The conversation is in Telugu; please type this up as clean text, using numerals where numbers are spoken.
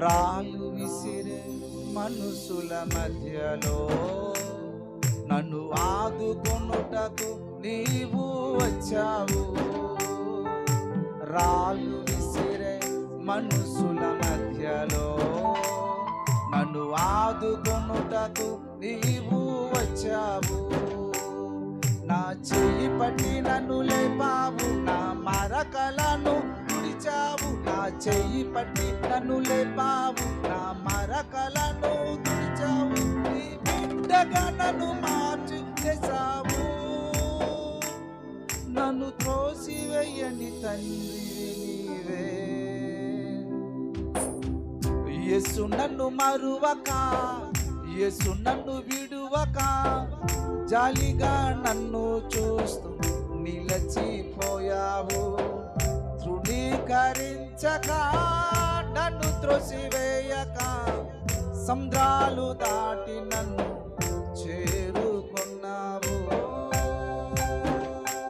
రాళ్ళు విసిరే మనుషుల మధ్యలో నన్ను ఆదుకొనుటకు నీవు వచ్చావు. రాళ్ళు విసిరే మనుషుల మధ్యలో నన్ను ఆదుకొనుటకు నీవు వచ్చావు. నా చెయ్యి పట్టి నన్ను లేపావు, నా మరకలను తుడిచావు. నా చెయ్యి పట్టి నన్ను లేపావు, నా మరకలను తుడిచావు. నీ బిడ్డగా నన్ను మార్చి చేసావు. నన్ను త్రోసివేయని తండ్రి నీవే. యేసు నన్ను మరువక, యేసు నన్ను విడువక, జాలిగా నన్ను చూస్తూ నిలచిపోయావు. తృణీకరించక, నన్ను త్రోసివేయక, సముద్రాలు దాటి నన్ను